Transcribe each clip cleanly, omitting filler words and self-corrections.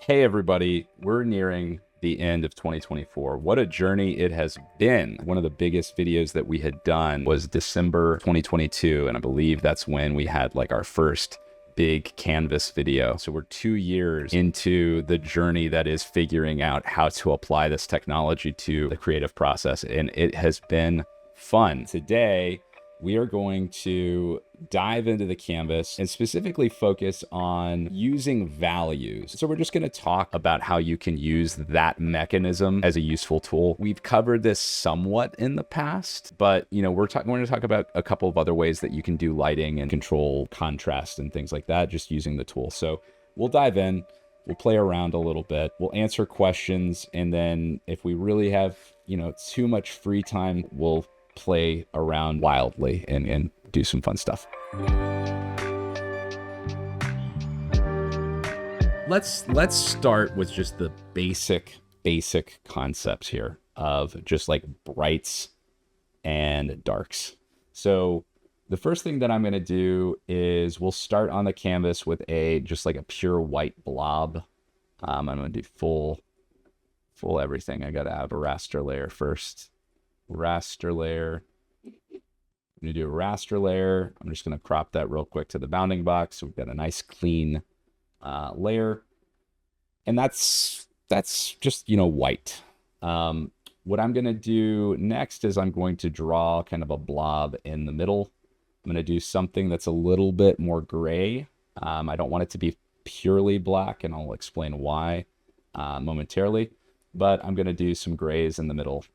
Hey everybody, we're nearing the end of 2024. What a journey it has been. One of the biggest videos that we had done was December 2022, and I believe that's when we had like our first big canvas video. So we're 2 years into the journey that is figuring out how to apply this technology to the creative process, and it has been fun. Today, we are going to dive into the canvas and specifically focus on using values. So we're just going to talk about how you can use that mechanism as a useful tool. We've covered this somewhat in the past, but we're going to talk about a couple of other ways that you can do lighting and control contrast and things like that just using the tool. So we'll dive in, we'll play around a little bit, we'll answer questions, and then if we really have, too much free time, we'll play around wildly and do some fun stuff. Let's start with just the basic concepts here of just like brights and darks. So the first thing that I'm going to do is we'll start on the canvas with just like a pure white blob. I'm going to do full everything. I got to have a raster layer first. Raster layer. I'm going to do a raster layer. I'm just going to crop that real quick to the bounding box. So we've got a nice clean layer. And that's just, white. What I'm going to do next is I'm going to draw kind of a blob in the middle. I'm going to do something that's a little bit more gray. I don't want it to be purely black, and I'll explain why momentarily. But I'm going to do some grays in the middle.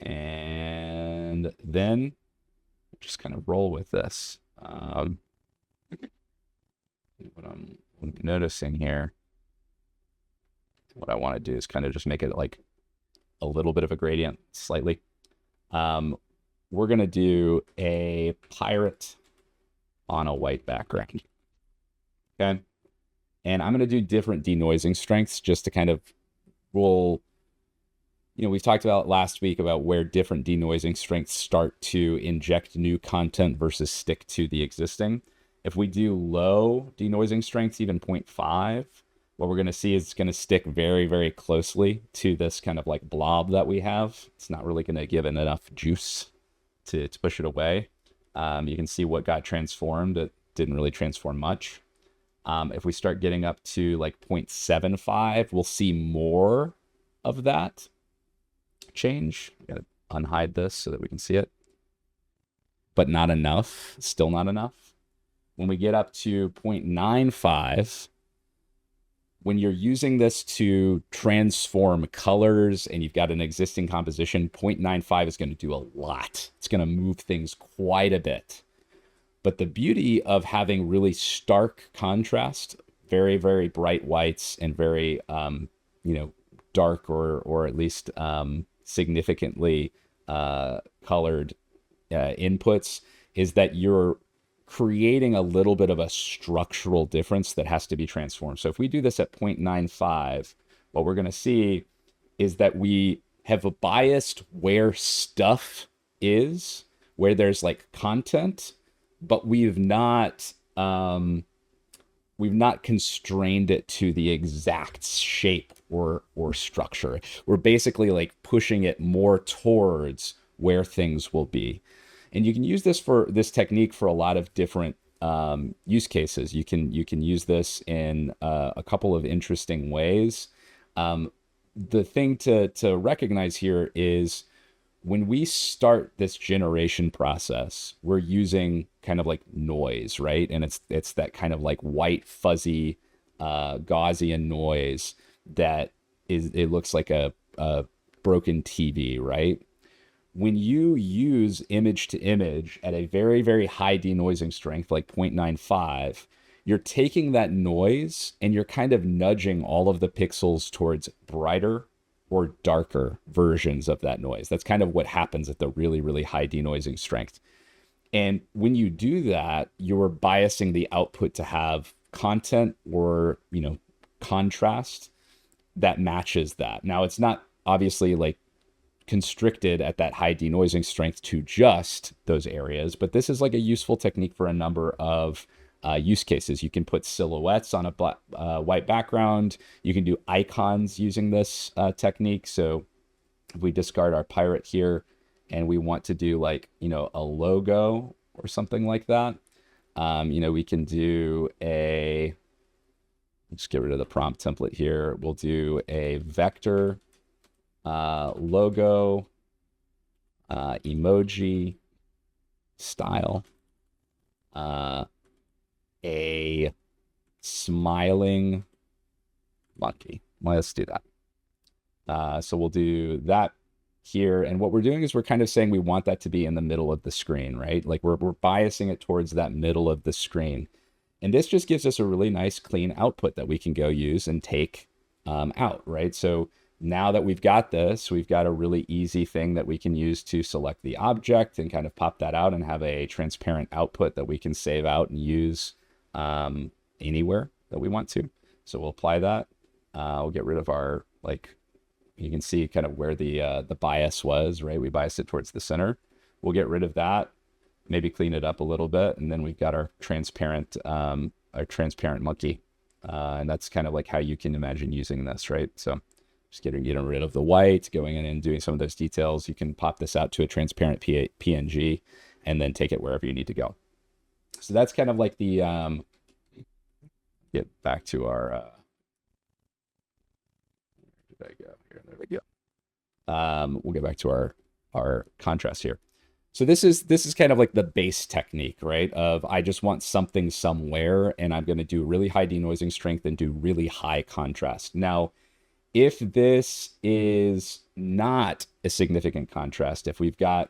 And then just kind of roll with this. What I'm noticing here, what I want to do is kind of just make it like a little bit of a gradient slightly. We're going to do a pirate on a white background. Okay. And I'm going to do different denoising strengths just to kind of roll. We've talked about last week about where different denoising strengths start to inject new content versus stick to the existing. If we do low denoising strengths, even 0.5, what we're going to see is it's going to stick very, very closely to this kind of like blob that we have. It's not really going to give it enough juice to push it away. You can see what got transformed. It didn't really transform much. If we start getting up to like 0.75, we'll see more of that change. Gotta unhide this so that we can see it, but not enough. Still not enough. When we get up to 0.95, when you're using this to transform colors and you've got an existing composition, 0.95 is going to do a lot. It's going to move things quite a bit. But the beauty of having really stark contrast, very, very bright whites and very dark or at least significantly colored inputs, is that you're creating a little bit of a structural difference that has to be transformed. So if we do this at 0.95, what we're going to see is that we have a biased where stuff is, where there's like content, but we've not constrained it to the exact shape or structure. We're basically like pushing it more towards where things will be. And you can use this technique for a lot of different use cases. You can use this in a couple of interesting ways. The thing to recognize here is when we start this generation process, we're using kind of like noise, right? And it's that kind of like white, fuzzy, Gaussian noise that it looks like a broken TV, right? When you use image to image at a very, very high denoising strength, like 0.95, you're taking that noise and you're kind of nudging all of the pixels towards brighter or darker versions of that noise. That's kind of what happens at the really, really high denoising strength. And when you do that, you're biasing the output to have content or, contrast that matches that. Now, it's not obviously like constricted at that high denoising strength to just those areas, but this is like a useful technique for a number of use cases. You can put silhouettes on a white background. You can do icons using this technique. So if we discard our pirate here and we want to do like, a logo or something like that, we can do let's get rid of the prompt template here. We'll do a vector logo emoji style, a smiling monkey. Well, let's do that. So we'll do that here. And what we're doing is we're kind of saying we want that to be in the middle of the screen, right? Like we're biasing it towards that middle of the screen. And this just gives us a really nice clean output that we can go use and take out, right? So now that we've got this, we've got a really easy thing that we can use to select the object and kind of pop that out and have a transparent output that we can save out and use anywhere that we want to. So we'll apply that. We'll get rid of our, like, you can see kind of where the bias was, right? We biased it towards the center. We'll get rid of that, maybe clean it up a little bit, and then we've got our transparent monkey. And that's kind of like how you can imagine using this, right? So just getting rid of the white, going in and doing some of those details. You can pop this out to a transparent PNG and then take it wherever you need to go. So that's kind of like the, get back to our, where did I go here? There we go. We'll get back to our contrast here. So this is kind of like the base technique, right? Of I just want something somewhere and I'm going to do really high denoising strength and do really high contrast. Now, if this is not a significant contrast, if we've got,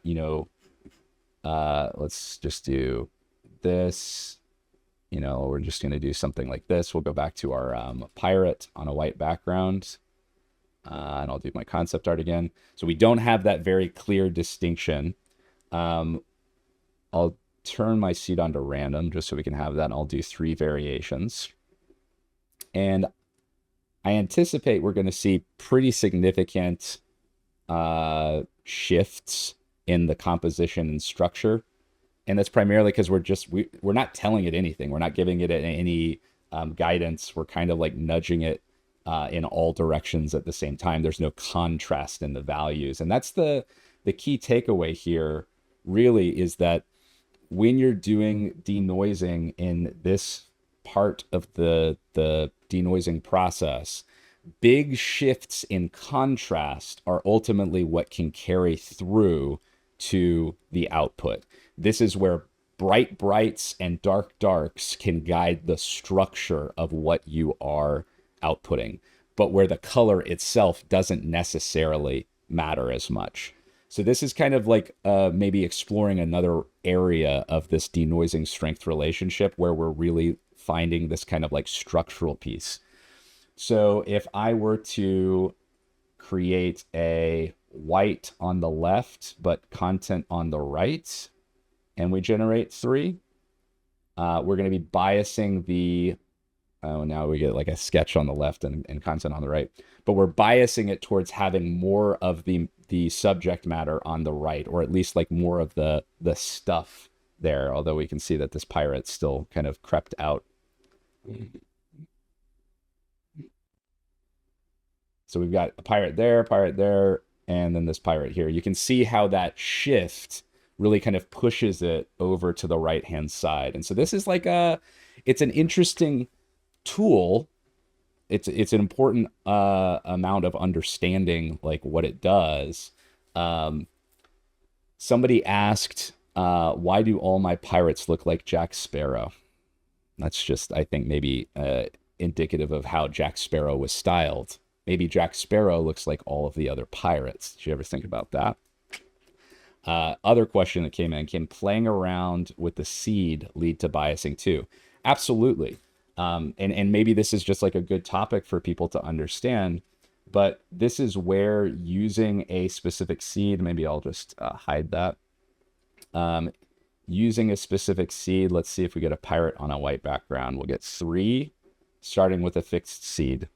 let's just do this, we're just going to do something like this. We'll go back to our pirate on a white background. And I'll do my concept art again. So we don't have that very clear distinction. I'll turn my seed onto random just so we can have that. And I'll do 3 variations. And I anticipate we're going to see pretty significant shifts in the composition and structure. And that's primarily because we're not telling it anything. We're not giving it any guidance. We're kind of like nudging it in all directions at the same time. There's no contrast in the values. And that's the key takeaway here really, is that when you're doing denoising in this part of the denoising process, big shifts in contrast are ultimately what can carry through to the output. This is where bright brights and dark darks can guide the structure of what you are outputting, but where the color itself doesn't necessarily matter as much. So this is kind of like maybe exploring another area of this denoising strength relationship where we're really finding this kind of like structural piece. So if I were to create a white on the left, but content on the right, and we generate 3, we're going to be biasing the, now we get like a sketch on the left and content on the right, but we're biasing it towards having more of the subject matter on the right, or at least like more of the stuff there, although we can see that this pirate still kind of crept out. So we've got a pirate there, and then this pirate here. You can see how that shift really kind of pushes it over to the right-hand side. And so this is like it's an interesting tool. It's an important amount of understanding like what it does. Somebody asked, why do all my pirates look like Jack Sparrow? That's just, I think, maybe indicative of how Jack Sparrow was styled. Maybe Jack Sparrow looks like all of the other pirates. Did you ever think about that? Other question that came in, can playing around with the seed lead to biasing too? Absolutely. And maybe this is just like a good topic for people to understand, but this is where using a specific seed, maybe I'll just hide that. Using a specific seed, let's see if we get a pirate on a white background. We'll get 3 starting with a fixed seed.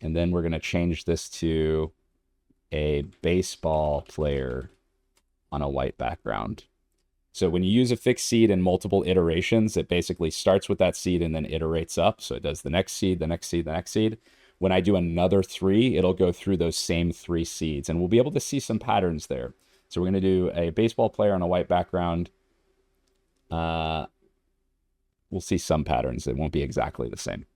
And then we're going to change this to a baseball player on a white background. So when you use a fixed seed in multiple iterations, it basically starts with that seed and then iterates up. So it does the next seed, the next seed, the next seed. When I do another 3, it'll go through those same 3 seeds, and we'll be able to see some patterns there. So we're going to do a baseball player on a white background. We'll see some patterns. It won't be exactly the same.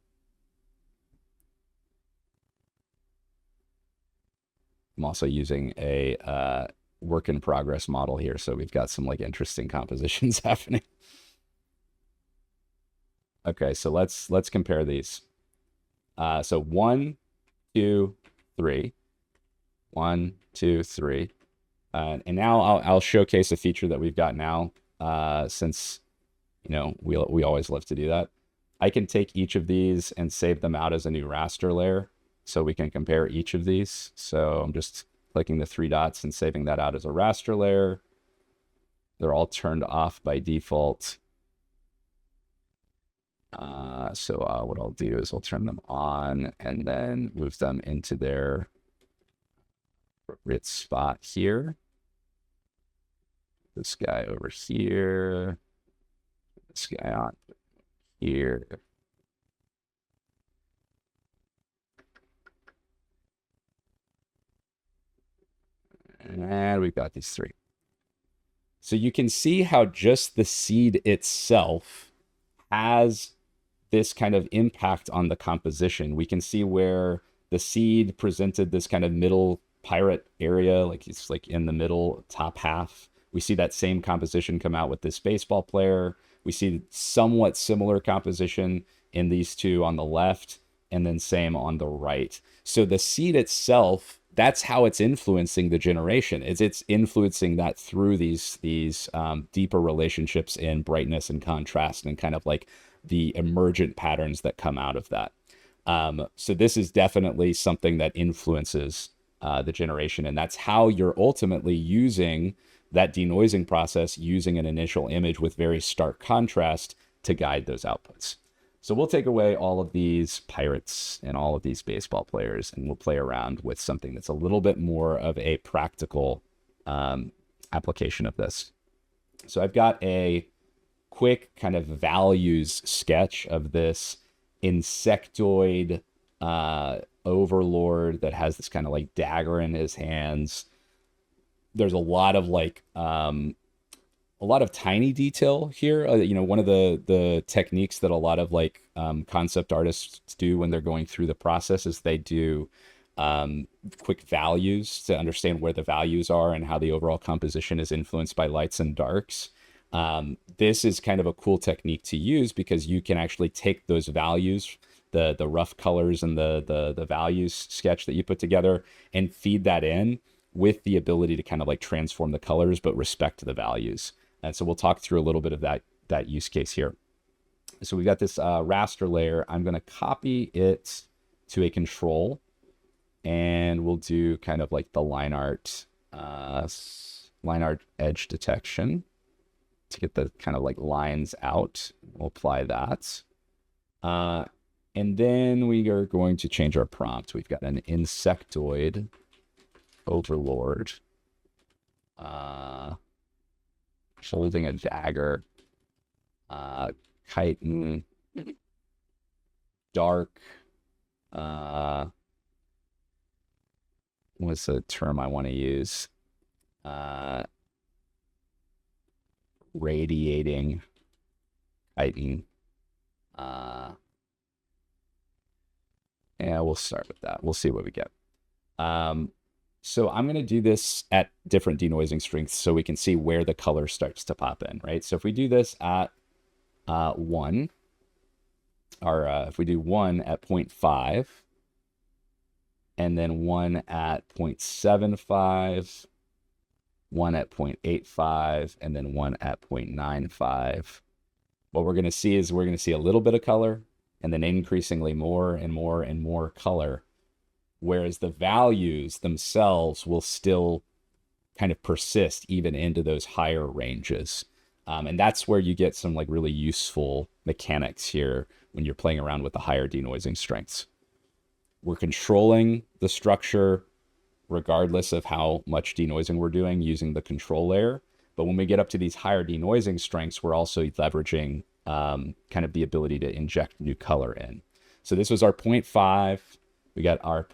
I'm also using a work in progress model here, so we've got some like interesting compositions happening. Okay, so let's compare these. So 1, 2, 3, 1, 2, 3, and now I'll showcase a feature that we've got now. Since we always love to do that. I can take each of these and save them out as a new raster layer, so we can compare each of these. So I'm just clicking the 3 dots and saving that out as a raster layer. They're all turned off by default. So what I'll do is I'll turn them on and then move them into their appropriate spot here. This guy over here. This guy on here. And we've got these 3. So you can see how just the seed itself has this kind of impact on the composition. We can see where the seed presented this kind of middle pirate area, like it's like in the middle top half. We see that same composition come out with this baseball player. We see somewhat similar composition in these 2 on the left, and then same on the right. So the seed itself, that's how it's influencing the generation. It's influencing that through these deeper relationships in brightness and contrast and kind of like the emergent patterns that come out of that. So this is definitely something that influences the generation, and that's how you're ultimately using that denoising process, using an initial image with very stark contrast to guide those outputs. So we'll take away all of these pirates and all of these baseball players, and we'll play around with something that's a little bit more of a practical application of this. So I've got a quick kind of values sketch of this insectoid overlord that has this kind of like dagger in his hands. There's a lot of like a lot of tiny detail here. One of the techniques that a lot of like concept artists do when they're going through the process is they do quick values to understand where the values are and how the overall composition is influenced by lights and darks. This is kind of a cool technique to use because you can actually take those values, the rough colors and the values sketch that you put together, and feed that in with the ability to kind of like transform the colors but respect the values. And so we'll talk through a little bit of that use case here. So we've got this raster layer. I'm going to copy it to a control, and we'll do kind of like the line art edge detection to get the kind of like lines out. We'll apply that. And then we are going to change our prompt. We've got an insectoid overlord holding a dagger, chitin, dark, what's the term I want to use? Radiating chitin. Yeah, we'll start with that. We'll see what we get. So I'm going to do this at different denoising strengths so we can see where the color starts to pop in, right? So if we do this at 1, or if we do 1 at 0.5, and then 1 at 0.75, 1 at 0.85, and then 1 at 0.95, what we're going to see is we're going to see a little bit of color, and then increasingly more and more and more color, whereas the values themselves will still kind of persist even into those higher ranges. And that's where you get some like really useful mechanics here when you're playing around with the higher denoising strengths. We're controlling the structure regardless of how much denoising we're doing using the control layer, But when we get up to these higher denoising strengths, we're also leveraging kind of the ability to inject new color in. So this was our 0.5. We got our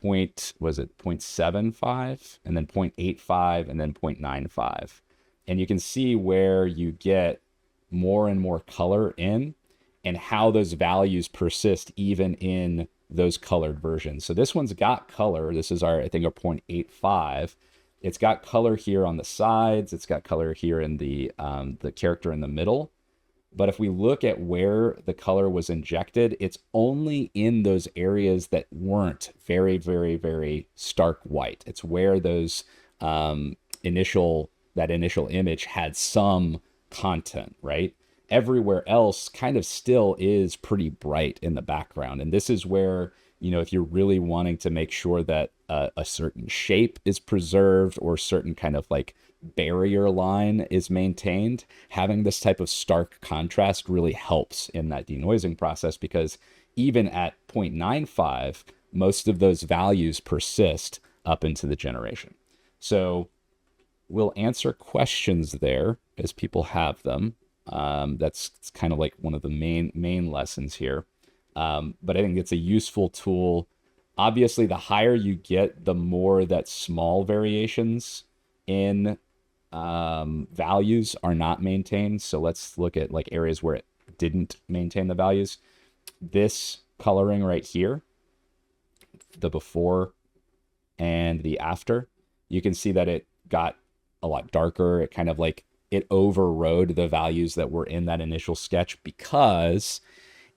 was it 0.75, and then 0.85, and then 0.95. And you can see where you get more and more color in and how those values persist even in those colored versions. So this one's got color. This is our, I think, our 0.85. It's got color here on the sides. It's got color here in the character in the middle. But if we look at where the color was injected, it's only in those areas that weren't very, very, very stark white. It's where those initial image had some content, right? Everywhere else kind of still is pretty bright in the background. And this is where, you know, if you're really wanting to make sure that a certain shape is preserved or certain kind of like barrier line is maintained, having this type of stark contrast really helps in that denoising process, because even at 0.95, most of those values persist up into the generation. So we'll answer questions there as people have them. That's kind of like one of the main lessons here. But I think it's a useful tool. Obviously, the higher you get, the more that small variations in values are not maintained. So let's look at like areas where it didn't maintain the values. This coloring right here, the before and the after, you can see that it got a lot darker. It kind of like, it overrode the values that were in that initial sketch because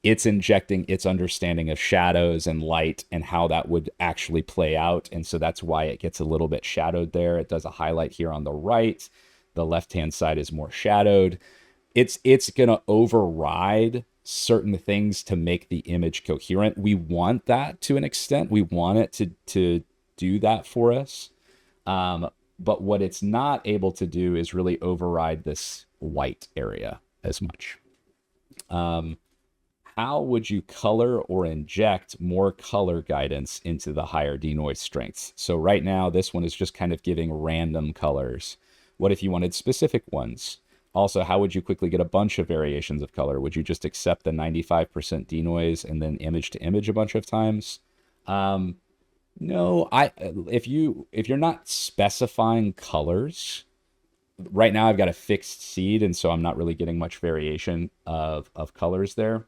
it's injecting its understanding of shadows and light and how that would actually play out. And so that's why it gets a little bit shadowed there. It does a highlight here on the right. The left-hand side is more shadowed. It's going to override certain things to make the image coherent. We want that to an extent. We want it to do that for us. But what it's not able to do is really override this white area as much. How would you color or inject more color guidance into the higher denoise strengths? So right now, this one is just kind of giving random colors. What if you wanted specific ones? Also, how would you quickly get a bunch of variations of color? Would you just accept the 95% denoise and then image to image a bunch of times? No, if you're not specifying colors, right now I've got a fixed seed, and so I'm not really getting much variation of colors there.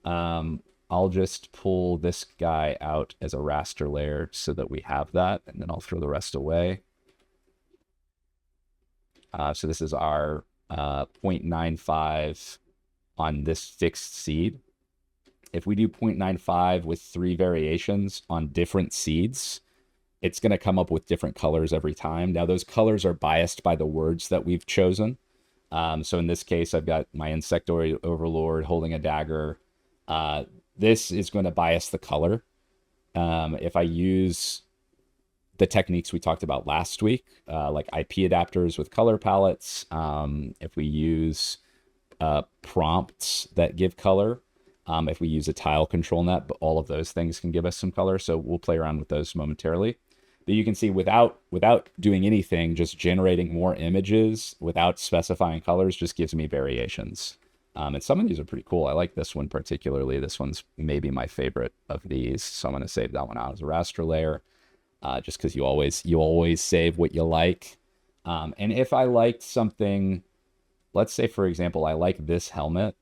I'll just pull this guy out as a raster layer so that we have that, and then I'll throw the rest away. So this is our 0.95 on this fixed seed. If we do 0.95 with 3 variations on different seeds, it's going to come up with different colors every time. Now, those colors are biased by the words that we've chosen. So in this case, I've got my Insectoid Overlord holding a dagger. This is going to bias the color. If I use the techniques we talked about last week, like IP adapters with color palettes, if we use prompts that give color, if we use a tile control net, but all of those things can give us some color. So we'll play around with those momentarily. But you can see without doing anything, just generating more images without specifying colors just gives me variations. And some of these are pretty cool. I like this one particularly. This one's maybe my favorite of these. So I'm going to save that one out as a raster layer, just because you always save what you like. And if I liked something, let's say, for example, I like this helmet,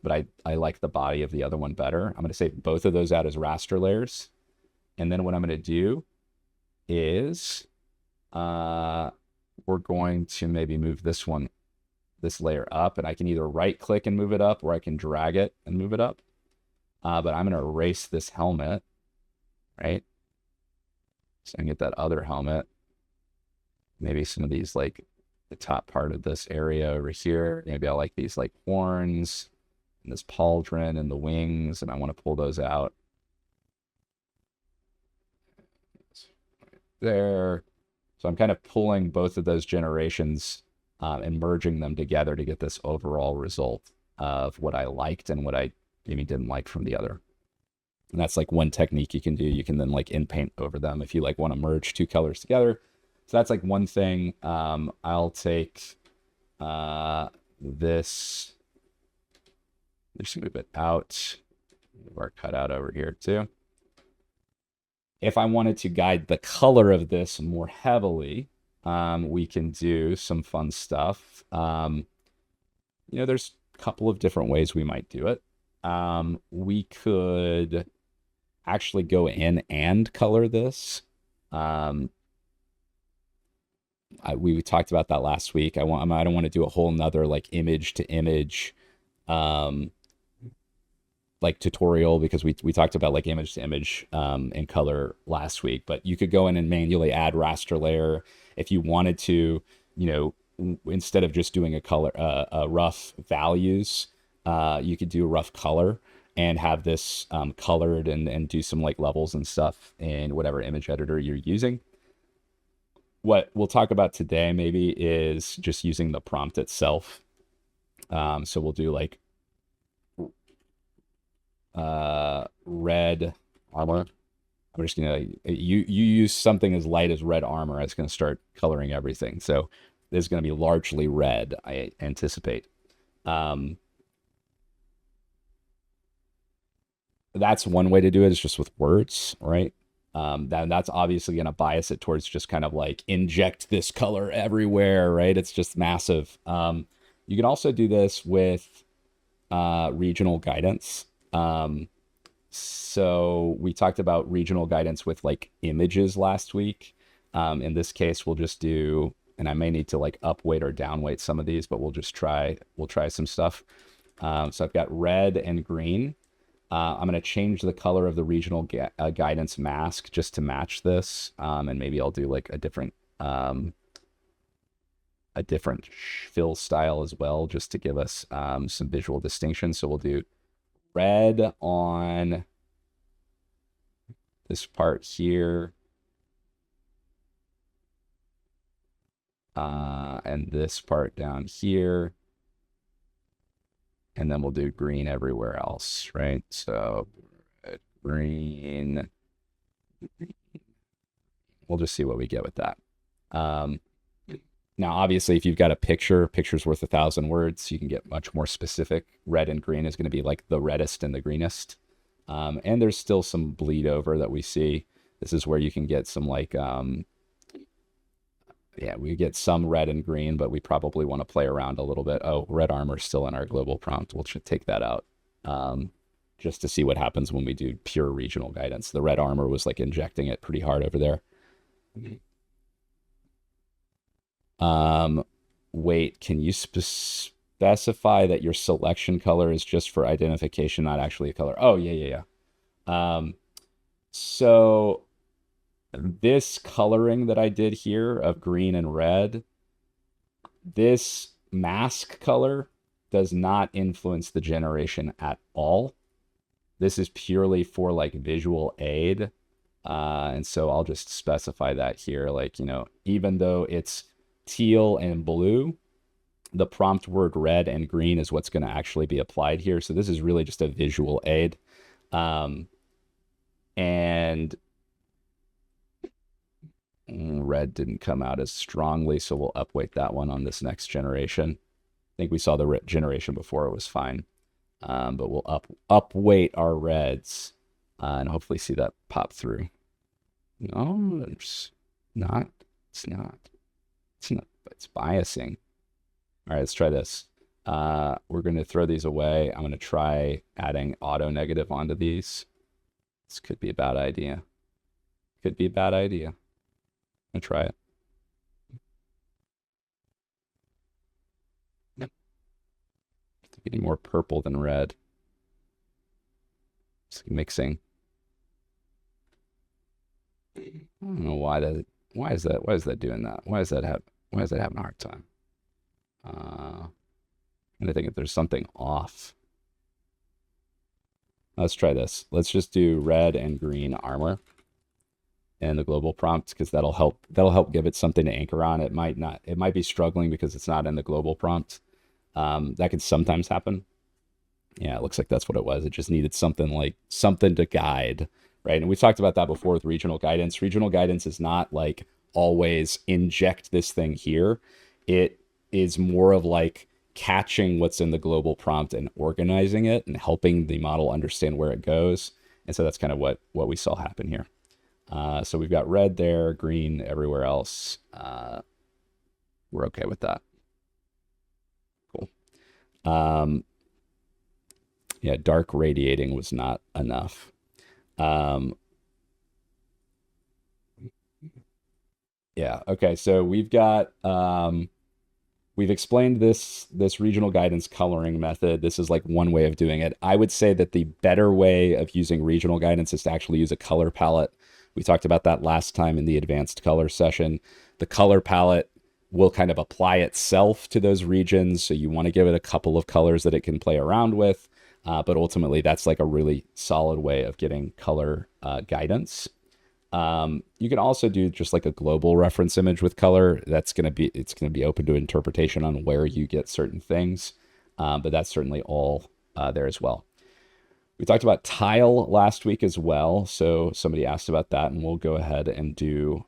but I like the body of the other one better, I'm going to save both of those out as raster layers. And then what I'm going to do is we're going to maybe move this layer up, and I can either right click and move it up, or I can drag it and move it up. But I'm going to erase this helmet, right? So I can get that other helmet. Maybe some of these, like the top part of this area over here. Maybe I like these like horns and this pauldron and the wings, and I want to pull those out. Right there. So I'm kind of pulling both of those generations and merging them together to get this overall result of what I liked and what I maybe didn't like from the other. And that's like one technique you can do. You can then like in paint over them if you like want to merge 2 colors together. So that's like one thing. I'll take This, just move it out. Move our cutout over here too. If I wanted to guide the color of this more heavily, we can do some fun stuff. There's a couple of different ways we might do it. We could actually go in and color this. We talked about that last week. I don't want to do a whole nother like image to image like tutorial, because we talked about like image to image in color last week. But you could go in and manually add raster layer if you wanted to, instead of just doing a rough values, you could do a rough color and have this colored and do some like levels and stuff in whatever image editor you're using. What we'll talk about today maybe is just using the prompt itself. So we'll do like red armor. I'm just gonna you use something as light as red armor. It's gonna start coloring everything. So this is gonna be largely red, I anticipate. That's one way to do it, is just with words, right? That's obviously going to bias it towards just kind of like inject this color everywhere, right? It's just massive. You can also do this with regional guidance. So we talked about regional guidance with like images last week. In this case, we'll just do, and I may need to like up weight or down weight some of these, but we'll try some stuff. So I've got red and green. I'm going to change the color of the regional guidance mask just to match this. And maybe I'll do like a different fill style as well, just to give us some visual distinction. So we'll do red on this part here. And this part down here. And then we'll do green everywhere else, right? So green. We'll just see what we get with that. Now, obviously, if you've got a picture's worth 1,000 words. You can get much more specific. Red and green is going to be like the reddest and the greenest. And there's still some bleed over that we see. This is where you can get some like, yeah, we get some red and green, but we probably want to play around a little bit. Oh, red armor is still in our global prompt. We'll take that out just to see what happens when we do pure regional guidance. The red armor was like injecting it pretty hard over there. Wait, can you specify that your selection color is just for identification, not actually a color? Oh, yeah. So this coloring that I did here of green and red, this mask color does not influence the generation at all. This is purely for like visual aid. And so I'll just specify that here. Like, even though it's teal and blue, the prompt word red and green is what's going to actually be applied here. So this is really just a visual aid. And red didn't come out as strongly, so we'll upweight that one on this next generation. I think we saw the generation before, it was fine. But we'll upweight our reds and hopefully see that pop through. No, it's not. It's biasing. All right, let's try this. We're going to throw these away. I'm going to try adding auto negative onto these. This could be a bad idea. Could be a bad idea. I'm going to try it. Yep. It's getting more purple than red. It's mixing. I don't know why that. Why is that doing that? Why is that having a hard time? And I think if there's something off. Let's try this. Let's just do red and green armor in the global prompt, because that'll help give it something to anchor on. It might be struggling because it's not in the global prompt. That can sometimes happen. Yeah, it looks like that's what it was. It just needed something to guide, right? And we talked about that before with regional guidance. Regional guidance is not like always inject this thing here. It is more of like catching what's in the global prompt and organizing it and helping the model understand where it goes. And so that's kind of what we saw happen here. So we've got red there, green everywhere else. We're okay with that. Cool. Yeah, dark radiating was not enough. Yeah, okay, so we've got we've explained this regional guidance coloring method. This is like one way of doing it. I would say that the better way of using regional guidance is to actually use a color palette. We talked about that last time in the advanced color session. The color palette will kind of apply itself to those regions. So you want to give it a couple of colors that it can play around with. But ultimately, that's like a really solid way of getting color guidance. You can also do just like a global reference image with color. It's going to be open to interpretation on where you get certain things. But that's certainly all there as well. We talked about tile last week as well. So somebody asked about that, and we'll go ahead and do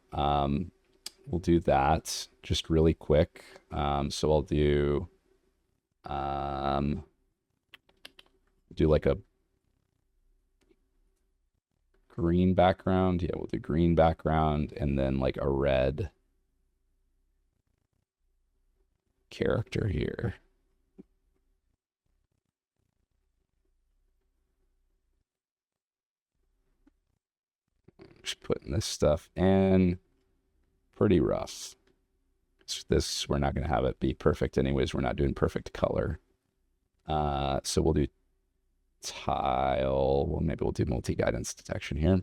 that just really quick. So I'll do like a green background. Yeah, we'll do green background and then like a red character here. Just putting this stuff in. Pretty rough. This, we're not going to have it be perfect anyways. We're not doing perfect color. So we'll do tile. Well, maybe we'll do multi-guidance detection here.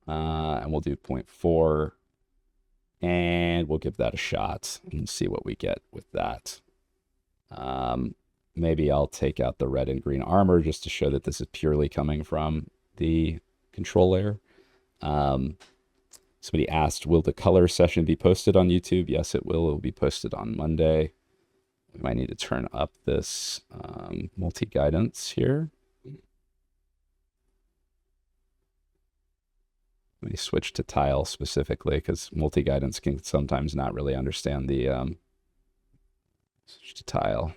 And we'll do 0.4. And we'll give that a shot and see what we get with that. Maybe I'll take out the red and green armor just to show that this is purely coming from the control layer. Somebody asked, will the color session be posted on YouTube? Yes, it will. It will be posted on Monday. We might need to turn up this multi-guidance here. Let me switch to tile specifically because multi-guidance can sometimes not really understand the switch to tile.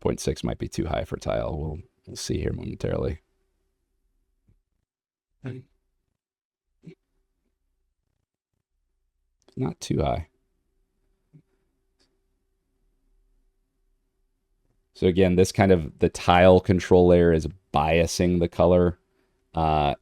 0.6 might be too high for tile. We'll see here momentarily. Not too high. So again, this kind of the tile control layer is biasing the color.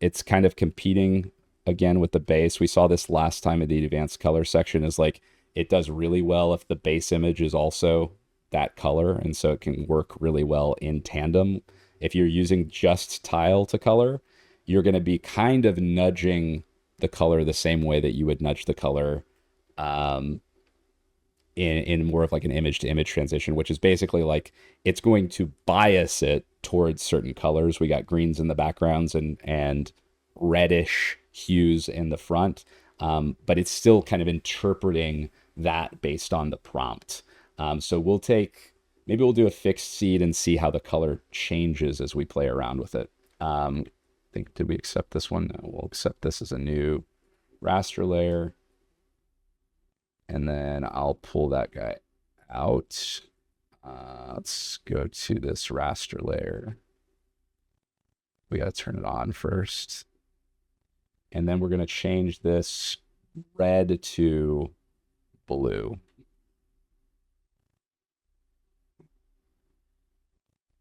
It's kind of competing again with the base. We saw this last time in the advanced color section is like it does really well if the base image is also that color. And so it can work really well in tandem. If you're using just tile to color, you're going to be kind of nudging the color the same way that you would nudge the color in more of like an image to image transition, which is basically like it's going to bias it towards certain colors. We got greens in the backgrounds and reddish hues in the front, but it's still kind of interpreting that based on the prompt. So maybe we'll do a fixed seed and see how the color changes as we play around with it. Did we accept this one? No, we'll accept this as a new raster layer. And then I'll pull that guy out. Let's go to this raster layer. We got to turn it on first. And then we're going to change this red to blue.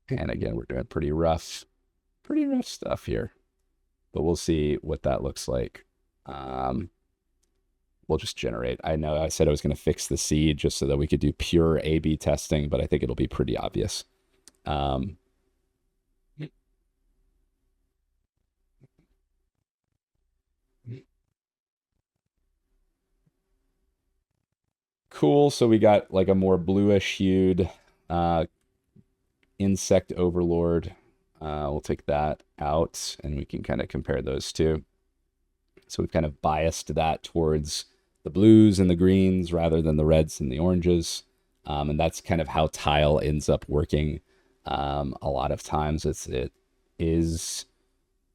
And again, we're doing pretty rough stuff here. But we'll see what that looks like. We'll just generate. I know I said I was going to fix the seed just so that we could do pure A/B testing, but I think it'll be pretty obvious. Cool. So we got like a more bluish hued insect overlord. We'll take that out and we can kind of compare those two. So we've kind of biased that towards the blues and the greens rather than the reds and the oranges. And that's kind of how tile ends up working. A lot of times it is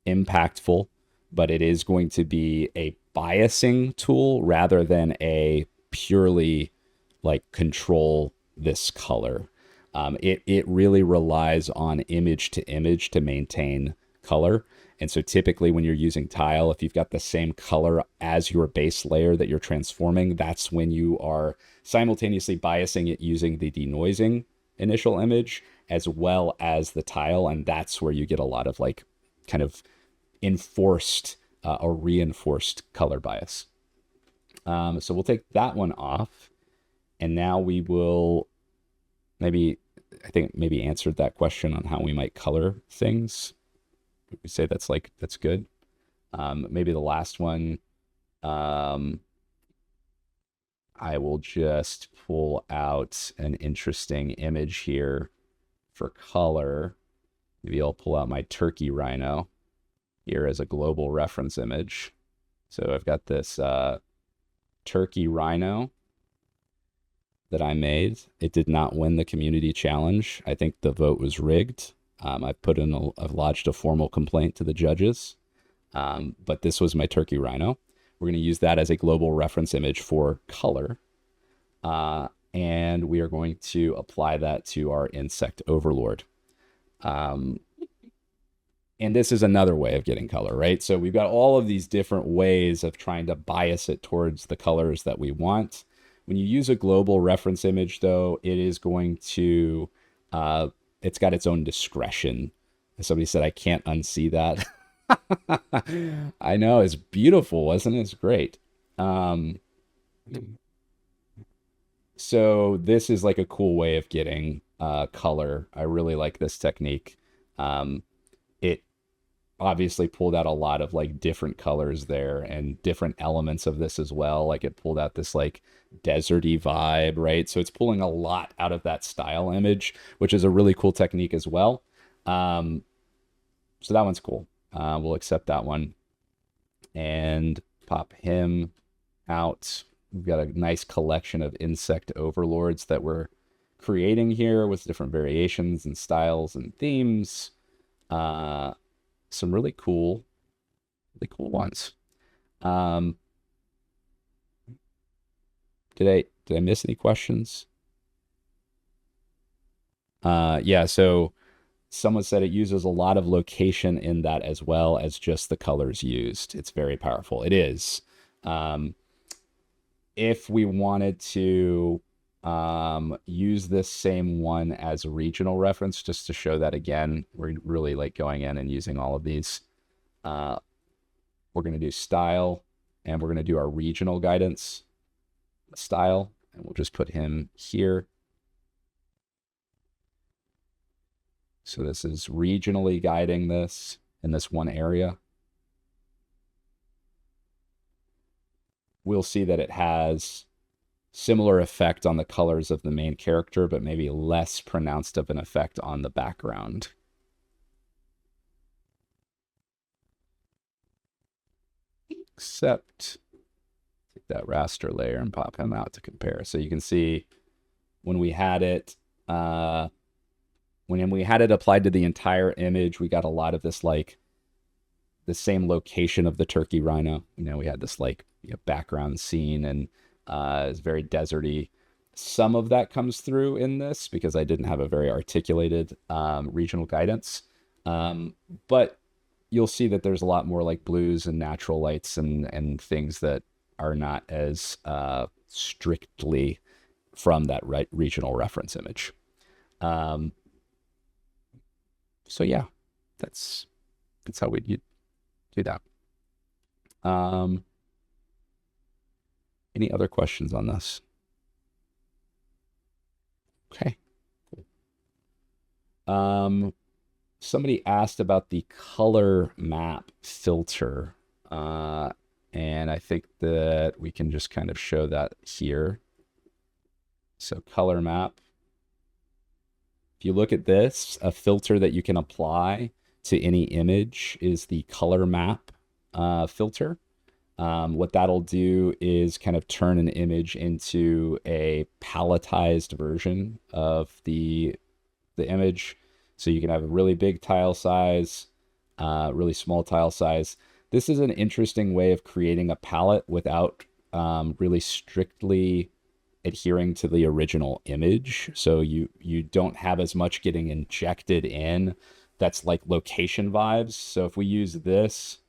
impactful, but it is going to be a biasing tool rather than a purely like control this color. It really relies on image to image to maintain color. And so typically when you're using tile, if you've got the same color as your base layer that you're transforming, that's when you are simultaneously biasing it using the denoising initial image as well as the tile. And that's where you get a lot of like kind of enforced or reinforced color bias. So we'll take that one off. And now we will maybe answered that question on how we might color things. We say that's good. Maybe the last one, I will just pull out an interesting image here for color. Maybe I'll pull out my turkey rhino here as a global reference image. So I've got this turkey rhino that I made. It did not win the community challenge. I think the vote was rigged. I've lodged a formal complaint to the judges, but this was my turkey rhino. We're going to use that as a global reference image for color, and we are going to apply that to our insect overlord. And this is another way of getting color, right? So we've got all of these different ways of trying to bias it towards the colors that we want. When you use a global reference image, though, it is going to it's got its own discretion. Somebody said, I can't unsee that. I know, it's beautiful, wasn't it? It's great. So this is like a cool way of getting color. I really like this technique. It obviously pulled out a lot of like different colors there and different elements of this as well. Like it pulled out this like deserty vibe, right? So it's pulling a lot out of that style image, which is a really cool technique as well. So that one's cool. We'll accept that one and pop him out. We've got a nice collection of insect overlords that we're creating here with different variations and styles and themes. Some really cool ones. Did I miss any questions? Yeah, so someone said it uses a lot of location in that as well as just the colors used. It's very powerful. It is. If we wanted to use this same one as a regional reference, just to show that again, we're really like going in and using all of these. We're going to do style, and we're going to do our regional guidance style, and we'll just put him here. So this is regionally guiding this in this one area. We'll see that it has similar effect on the colors of the main character, but maybe less pronounced of an effect on the background. Except take that raster layer and pop him out to compare. So you can see when we had it applied to the entire image, we got a lot of this like the same location of the turkey rhino. You know, we had this like background scene, and it's very deserty. Some of that comes through in this because I didn't have a very articulated regional guidance. But you'll see that there's a lot more like blues and natural lights and things that are not as strictly from that regional reference image. So yeah, that's how we do that. Any other questions on this? Okay. Somebody asked about the color map filter, and I think that we can just kind of show that here. So color map. If you look at this, a filter that you can apply to any image is the color map filter. What that'll do is kind of turn an image into a palletized version of the image. So you can have a really big tile size, really small tile size. this is an interesting way of creating a palette without really strictly adhering to the original image. So you don't have as much getting injected in that's like location vibes. So if we use this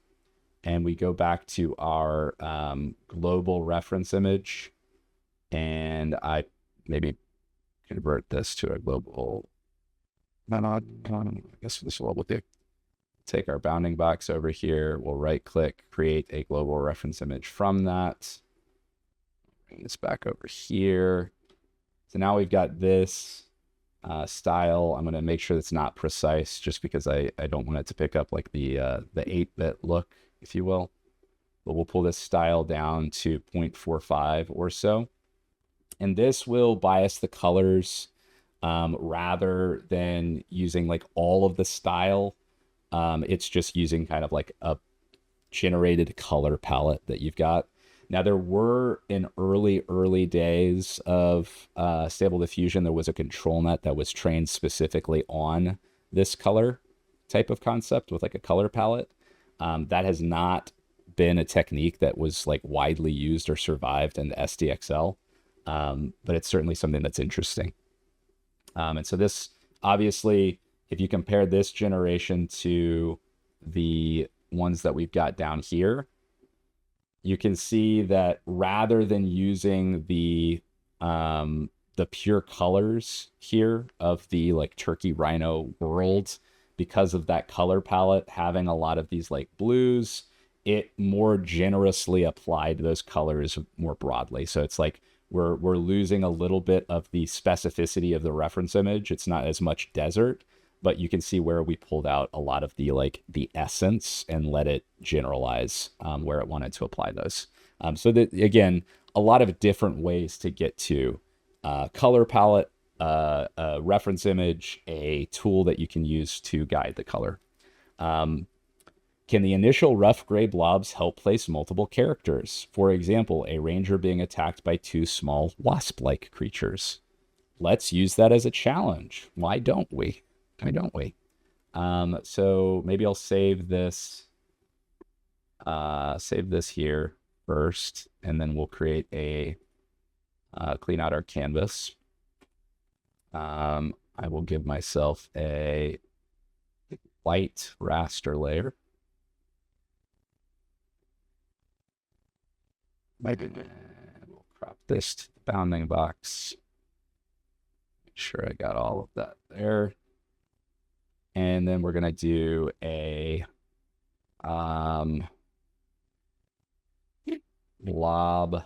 and we go back to our global reference image, and I maybe convert this to a global, I guess this will do. Take our bounding box over here. We'll right click, create a global reference image from that. Bring this back over here. So now we've got this style. I'm going to make sure it's not precise just because I don't want it to pick up like the 8-bit look, if you will. But we'll pull this style down to 0.45 or so. And this will bias the colors rather than using like all of the style. It's just using kind of like a generated color palette that you've got. Now, there were in early days of Stable Diffusion, there was a ControlNet that was trained specifically on this color type of concept with like a color palette. That has not been a technique that was like widely used or survived in the SDXL, but it's certainly something that's interesting. And so this, obviously, if you compare this generation to the ones that we've got down here, you can see that rather than using the pure colors here of the like turkey rhino world, because of that color palette having a lot of these like blues, it more generously applied those colors more broadly. So it's like we're losing a little bit of the specificity of the reference image. It's not as much desert, but you can see where we pulled out a lot of the like the essence and let it generalize where it wanted to apply those. So that, again, a lot of different ways to get to color palette, a reference image, a tool that you can use to guide the color. Can the initial rough gray blobs help place multiple characters? For example, a ranger being attacked by 2 small wasp-like creatures. Let's use that as a challenge. Why don't we? Why don't we? So maybe I'll save this here first, and then we'll create a clean out our canvas. I will give myself a white raster layer. Maybe we'll crop this to the bounding box. Make sure I got all of that there. And then we're going to do a blob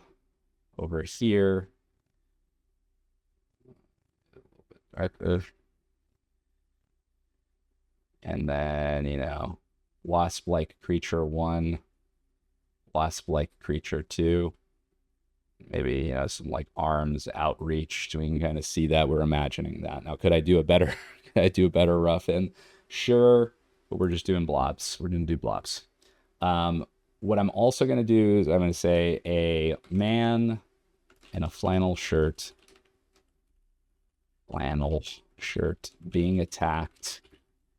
over here. And then, you know, wasp-like creature 1, wasp-like creature 2. Maybe, you know, some like arms outreach, so we can kind of see that. We're imagining that. Now, could I do a better rough in? Sure, but we're just doing blobs. We're going to do blobs. What I'm also going to do is I'm going to say a man in a flannel shirt being attacked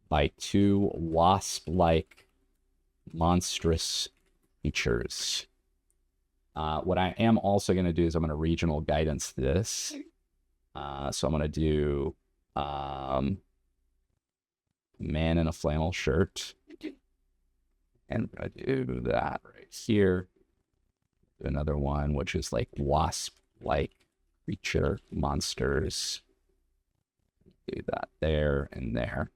by 2 wasp-like monstrous creatures. What I am also going to do is I'm going to regional guidance this. So I'm going to do man in a flannel shirt. And I'm going to do that right here. Do another one, which is like wasp-like creature monsters. Do that there and there.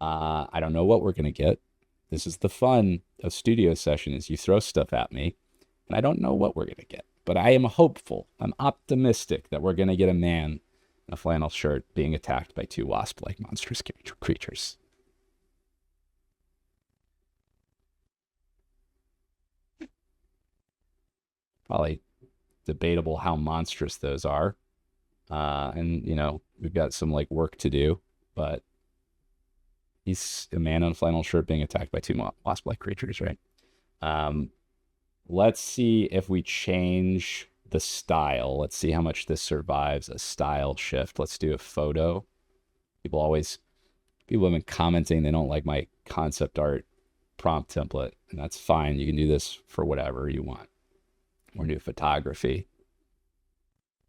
I don't know what we're going to get. This is the fun of studio session, is you throw stuff at me, and I don't know what we're going to get. But I am hopeful. I'm optimistic that we're going to get a man in a flannel shirt being attacked by 2 wasp-like monstrous creatures. Probably debatable how monstrous those are. And, you know, we've got some like work to do, but he's a man in a flannel shirt being attacked by 2 wasp-like creatures, right? Let's see if we change the style. Let's see how much this survives a style shift. Let's do a photo. People have been commenting they don't like my concept art prompt template, and that's fine. You can do this for whatever you want. We'll do photography.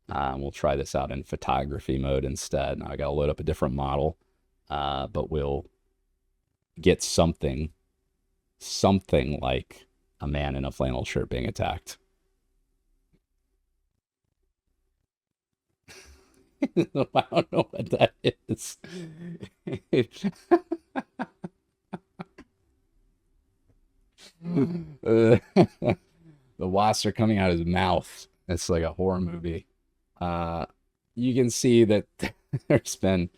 We'll try this out in photography mode instead. Now I got to load up a different model, but we'll get something like a man in a flannel shirt being attacked. I don't know what that is. The wasps are coming out of his mouth. It's like a horror movie. You can see that there's been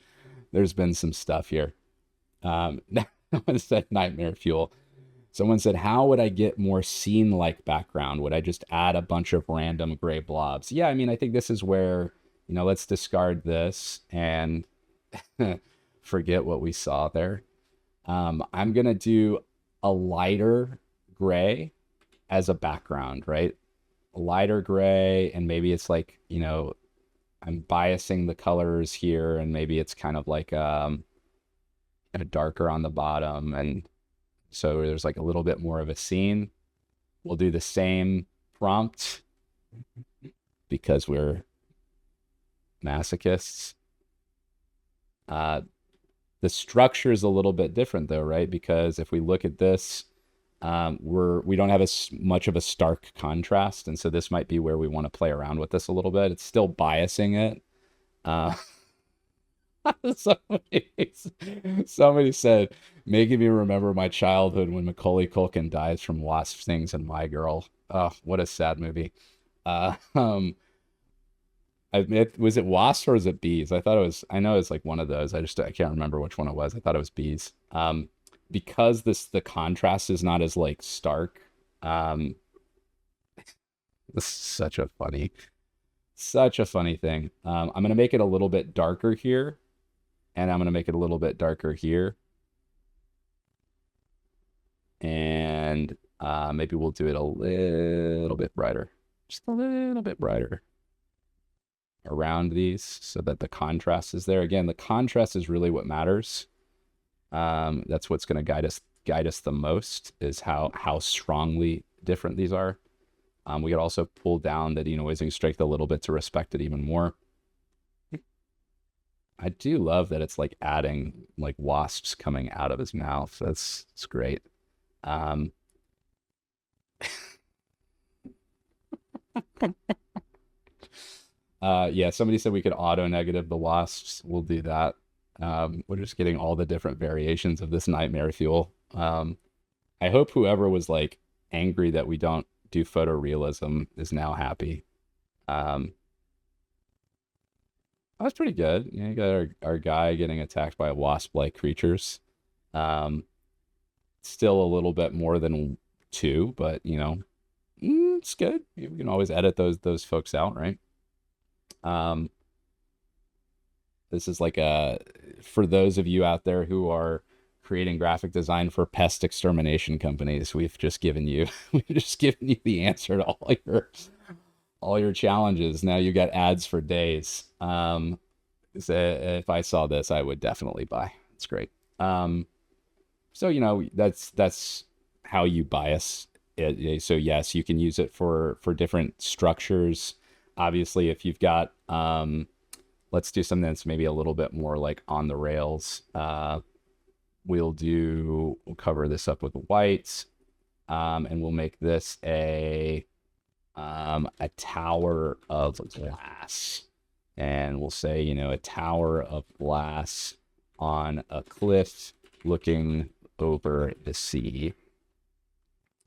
some stuff here. Someone said nightmare fuel. Someone said, how would I get more scene-like background? Would I just add a bunch of random gray blobs? Yeah, I mean, I think this is where, let's discard this and forget what we saw there. I'm going to do a lighter gray as a background, right? A lighter gray, and maybe it's like, I'm biasing the colors here, and maybe it's kind of like a darker on the bottom, and so there's like a little bit more of a scene. We'll do the same prompt because we're masochists. The structure is a little bit different though, right? Because if we look at this, we don't have as much of a stark contrast, and so this might be where we want to play around with this a little bit. It's still biasing it. Somebody said, making me remember my childhood when Macaulay Culkin dies from wasp stings in My Girl. Oh, what a sad movie. Was it wasps or was it bees? I know it's like one of those. I can't remember which one it was. I thought it was bees. Because the contrast is not as like stark. This is such a funny thing. I'm going to make it a little bit darker here, and I'm going to make it a little bit darker here. And maybe we'll do it a little bit brighter, just a little bit brighter around these so that the contrast is there. Again, the contrast is really what matters. That's what's going to guide us the most, is how strongly different these are. We could also pull down the denoising strength a little bit to respect it even more. I do love that it's like adding like wasps coming out of his mouth. It's great. Yeah, somebody said we could auto negative the wasps. We'll do that. We're just getting all the different variations of this nightmare fuel. I hope whoever was like angry that we don't do photorealism is now happy. That's pretty good. You got our guy getting attacked by wasp-like creatures. Still a little bit more than 2, but it's good. You can always edit those folks out, right? This is like for those of you out there who are creating graphic design for pest extermination companies, we've just given you the answer to all your challenges. Now you got ads for days. So if I saw this, I would definitely buy. It's great. So that's how you bias it. So yes, you can use it for different structures. Obviously, if you've got let's do something that's maybe a little bit more like on the rails. We'll cover this up with white, and we'll make this a tower of glass. And we'll say, a tower of glass on a cliff looking over the sea.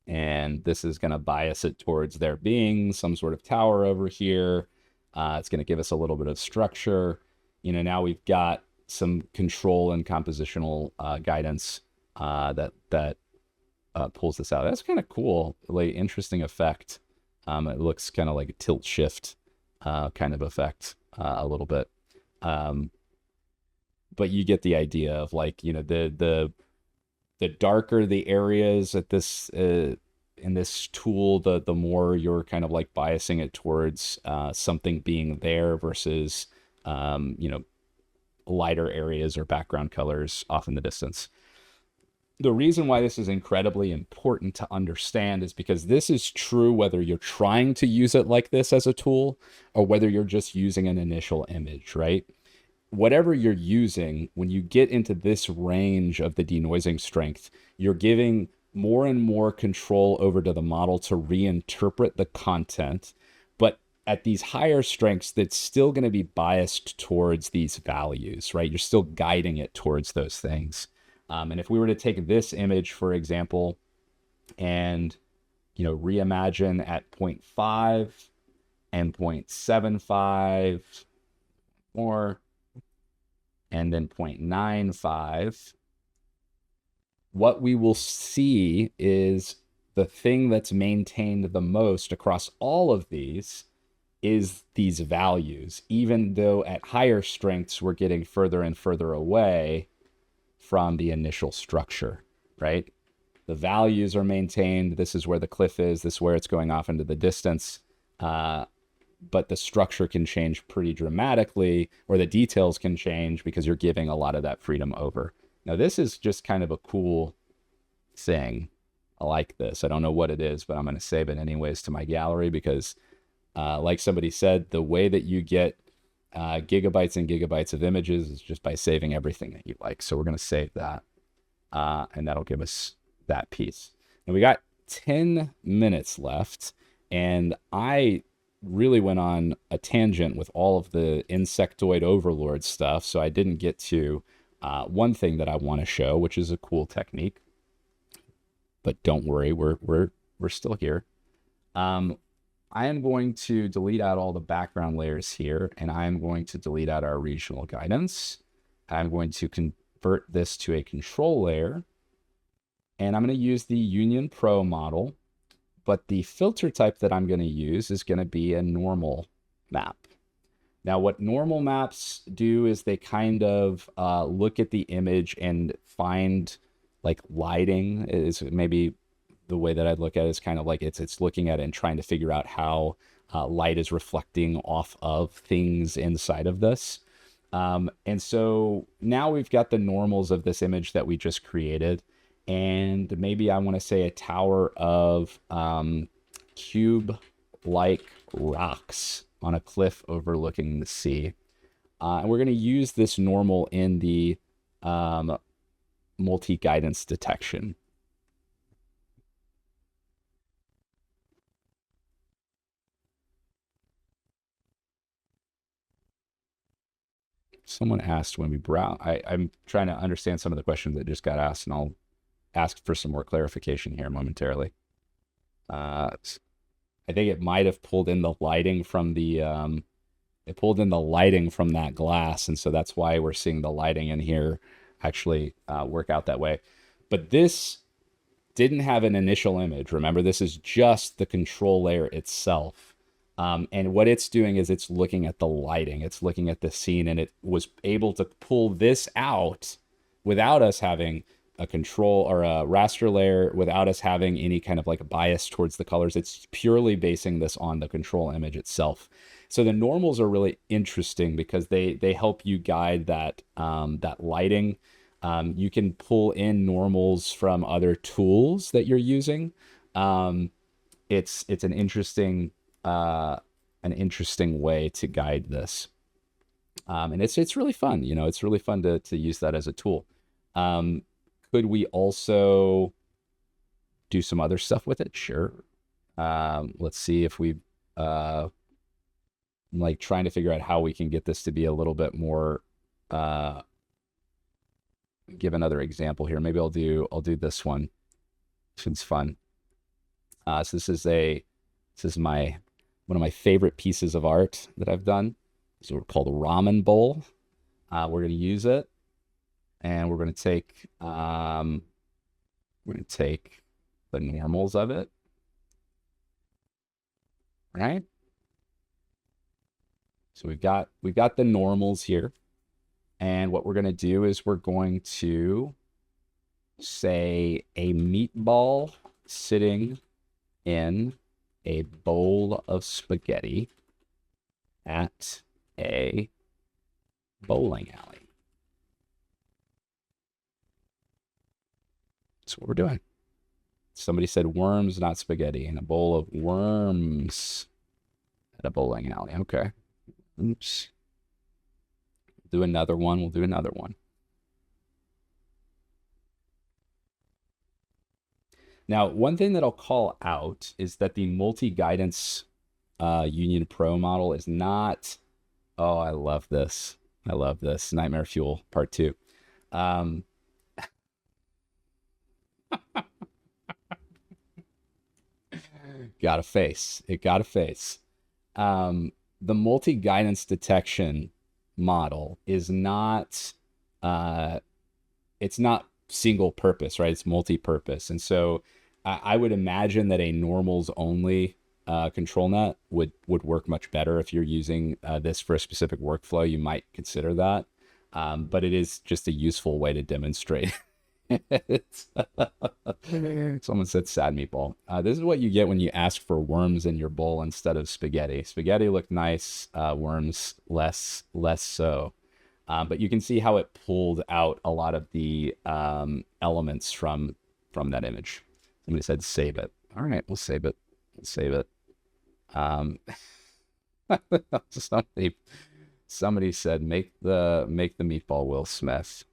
And this is going to bias it towards there being some sort of tower over here. It's going to give us a little bit of structure. Now we've got some control and compositional guidance that pulls this out. That's kind of cool, like interesting effect. It looks kind of like a tilt shift kind of effect a little bit. But you get the idea of like, the darker the areas at this in this tool, the more you're kind of like biasing it towards something being there versus lighter areas or background colors off in the distance. the reason why this is incredibly important to understand is because this is true whether you're trying to use it like this as a tool or whether you're just using an initial image, right? Whatever you're using, when you get into this range of the denoising strength, you're giving more and more control over to the model to reinterpret the content. But at these higher strengths, that's still going to be biased towards these values, right? You're still guiding it towards those things. And if we were to take this image, for example, and reimagine at 0.5 and 0.75 more, and then 0.95, what we will see is the thing that's maintained the most across all of these is these values, even though at higher strengths, we're getting further and further away from the initial structure, right? The values are maintained. This is where the cliff is. This is where it's going off into the distance. But the structure can change pretty dramatically, or the details can change because you're giving a lot of that freedom over. Now, this is just kind of a cool thing. I like this. I don't know what it is, but I'm going to save it anyways to my gallery because, like somebody said, the way that you get gigabytes and gigabytes of images is just by saving everything that you like. So we're going to save that, and that'll give us that piece. And we got 10 minutes left, and I really went on a tangent with all of the insectoid overlord stuff, so I didn't get to one thing that I want to show, which is a cool technique. But don't worry, we're still here. I am going to delete out all the background layers here, and I am going to delete out our regional guidance. I'm going to convert this to a control layer, and I'm going to use the Union Pro model. But the filter type that I'm going to use is going to be a normal map. Now, what normal maps do is they kind of look at the image and find like lighting is maybe the way that I'd look at it is kind of like it's looking at it and trying to figure out how light is reflecting off of things inside of this. And so now we've got the normals of this image that we just created. And maybe I want to say a tower of cube-like rocks on a cliff overlooking the sea. And we're going to use this normal in the multi-guidance detection. Someone asked when we browse. I'm trying to understand some of the questions that just got asked, and I'll ask for some more clarification here momentarily. I think it might have pulled in the lighting from the that glass, and so that's why we're seeing the lighting in here actually work out that way. But this didn't have an initial image. Remember, this is just the control layer itself. And what it's doing is it's looking at the lighting, it's looking at the scene, and it was able to pull this out without us having a control or a raster layer, without us having any kind of like a bias towards the colors. It's purely basing this on the control image itself. So the normals are really interesting because they help you guide that that lighting. You can pull in normals from other tools that you're using. It's an interesting way to guide this. And it's really fun, it's really fun to use that as a tool. Could we also do some other stuff with it? Sure. Let's see if we like trying to figure out how we can get this to be a little bit more, give another example here. Maybe I'll do this one. This one's fun. So this is one of my favorite pieces of art that I've done. It's called a ramen bowl. We're going to use it, and we're going to take the normals of it, right? So we've got the normals here, and what we're going to do is we're going to say a meatball sitting in a bowl of spaghetti at a bowling alley. That's what we're doing. Somebody said worms, not spaghetti, and a bowl of worms at a bowling alley. Okay. Oops. Do another one. We'll do another one. Now, one thing that I'll call out is that the multi-guidance Union Pro model is not. Oh, I love this. I love this. Nightmare Fuel Part 2. Got a face. It got a face. The multi-guidance detection model is not it's not single purpose, right? It's multi-purpose. And so I would imagine that a normals only ControlNet would work much better. If you're using this for a specific workflow, you might consider that. But it is just a useful way to demonstrate. Someone said sad meatball. This is what you get when you ask for worms in your bowl instead of spaghetti. Spaghetti looked nice, worms less so. But you can see how it pulled out a lot of the elements from that image. Somebody said save it. All right, we'll save it. Let's save it. Somebody said make the meatball Will Smith.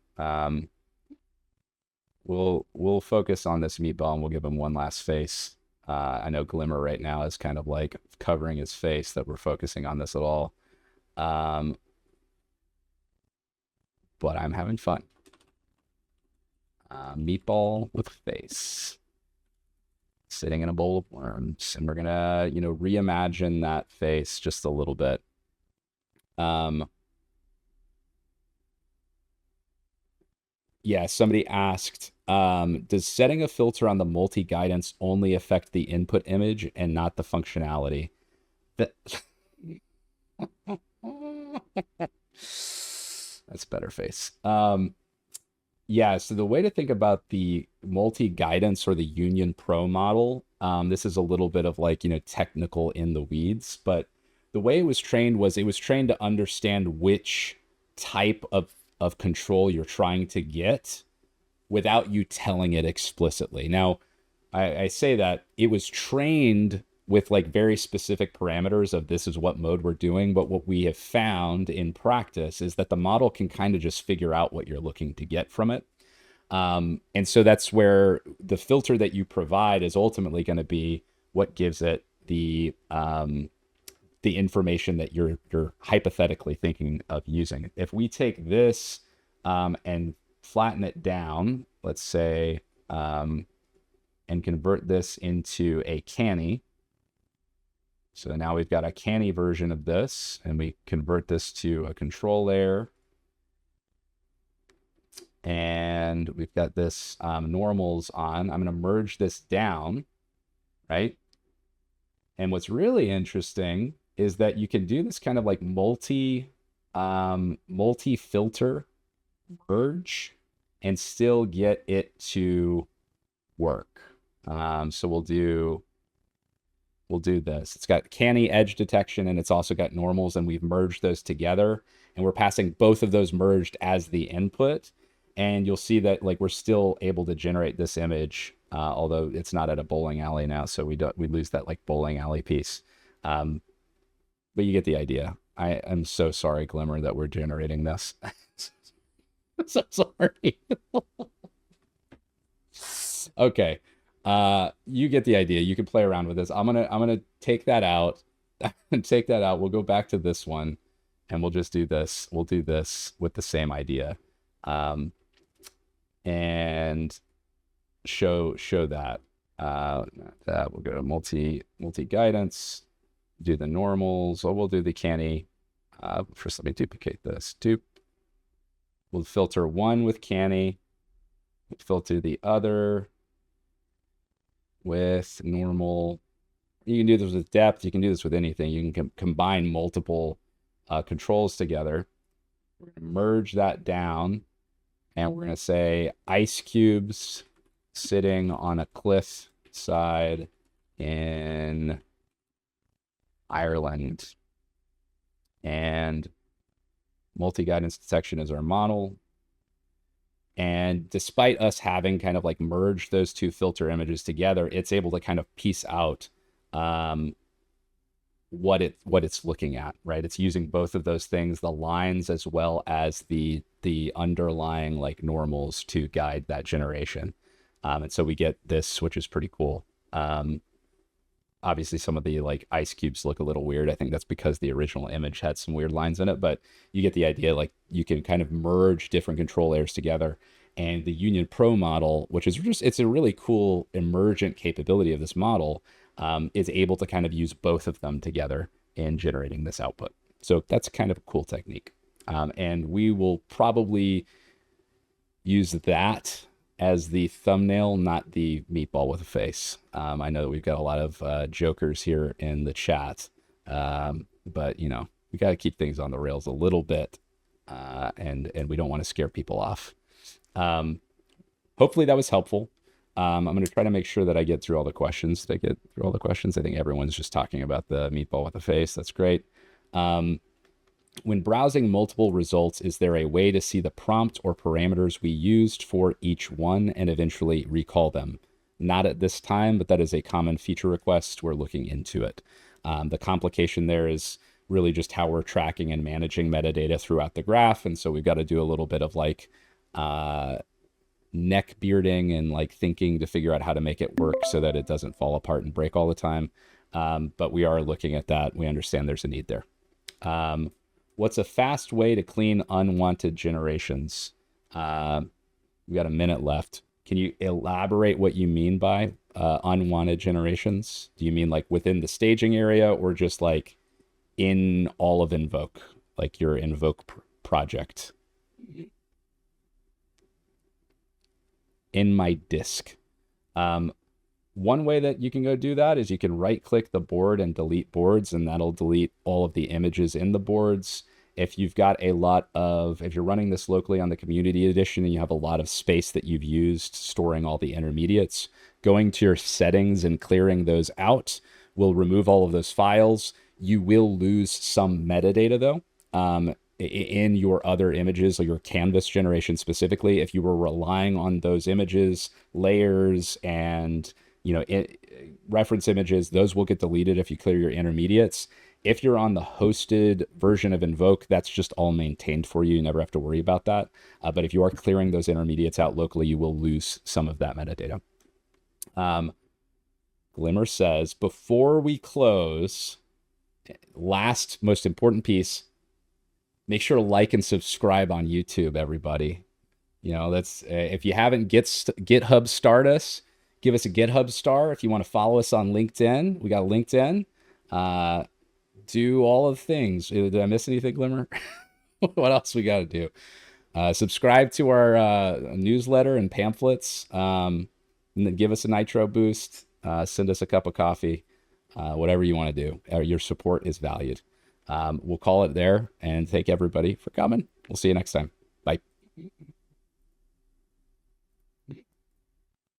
We'll focus on this meatball and we'll give him one last face. I know Glimmer right now is kind of like covering his face that we're focusing on this at all. But I'm having fun. Meatball with face. Sitting in a bowl of worms. And we're gonna, reimagine that face just a little bit. Yeah, somebody asked, does setting a filter on the multi-guidance only affect the input image and not the functionality? That's better face. Yeah, so the way to think about the multi-guidance or the Union Pro model, this is a little bit of like, technical in the weeds, but the way it was trained to understand which type of control you're trying to get without you telling it explicitly. Now, I say that it was trained with like very specific parameters of this is what mode we're doing, but what we have found in practice is that the model can kind of just figure out what you're looking to get from it. And so that's where the filter that you provide is ultimately going to be what gives it the information that you're hypothetically thinking of using. If we take this and flatten it down, let's say, and convert this into a Canny. So now we've got a Canny version of this, and we convert this to a control layer. And we've got this normals on. I'm going to merge this down, right? And what's really interesting is that you can do this kind of like multi-filter merge and still get it to work. So we'll do this. It's got Canny edge detection and it's also got normals, and we've merged those together, and we're passing both of those merged as the input. And you'll see that like we're still able to generate this image, although it's not at a bowling alley now, so we lose that like bowling alley piece. But you get the idea. I am so sorry, Glimmer, that we're generating this. So sorry. Okay. You get the idea. You can play around with this. I'm gonna take that out. Take that out. We'll go back to this one, and we'll just do this. We'll do this with the same idea, and show that. That we'll go to multi guidance. Do the normals. Or we'll do the Canny. First, let me duplicate this. We'll filter one with Canny. We'll filter the other with normal. You can do this with depth. You can do this with anything. You can combine multiple controls together. We're going to merge that down, and we're going to say ice cubes sitting on a cliff side in Ireland. And multi-guidance detection is our model. And despite us having kind of like merged those two filter images together, it's able to kind of piece out what it's looking at, right? It's using both of those things, the lines as well as the underlying like normals to guide that generation. And so we get this, which is pretty cool. Obviously some of the like ice cubes look a little weird. I think that's because the original image had some weird lines in it, but you get the idea. Like you can kind of merge different control layers together. And the Union Pro model, which is just, it's a really cool emergent capability of this model, is able to kind of use both of them together in generating this output. So that's kind of a cool technique. And we will probably use that as the thumbnail, not the meatball with a face. I know that we've got a lot of jokers here in the chat, but you know, we got to keep things on the rails a little bit, and we don't want to scare people off. Hopefully that was helpful. I'm going to try to make sure that I get through all the questions. Did I get through all the questions? I think everyone's just talking about the meatball with a face. That's great. When browsing multiple results, is there a way to see the prompt or parameters we used for each one and eventually recall them? Not at this time, but that is a common feature request. We're looking into it. The complication there is really just how we're tracking and managing metadata throughout the graph. And so we've got to do a little bit of like neck bearding and like thinking to figure out how to make it work so that it doesn't fall apart and break all the time. But we are looking at that. We understand there's a need there. What's a fast way to clean unwanted generations? We got a minute left. Can you elaborate what you mean by unwanted generations? Do you mean like within the staging area or just like in all of Invoke, like your Invoke project? In my disk. One way that you can go do that is you can right click the board and delete boards, and that'll delete all of the images in the boards. If you've got a lot of, if you're running this locally on the community edition and you have a lot of space that you've used storing all the intermediates, going to your settings and clearing those out will remove all of those files. You will lose some metadata though. In your other images, or your canvas generation specifically, if you were relying on those images, layers, and reference images, those will get deleted if you clear your intermediates. If you're on the hosted version of Invoke, that's just all maintained for you. You never have to worry about that. But if you are clearing those intermediates out locally, you will lose some of that metadata. Glimmer says, before we close, last most important piece, make sure to like and subscribe on YouTube, everybody. That's if you haven't GitHub starred us, give us a GitHub star. If you want to follow us on LinkedIn, we got LinkedIn. Do all of the things. Did I miss anything, Glimmer? What else we got to do? Subscribe to our newsletter and pamphlets. And then give us a nitro boost. Send us a cup of coffee. Whatever you want to do. Your support is valued. We'll call it there and thank everybody for coming. We'll see you next time. Bye.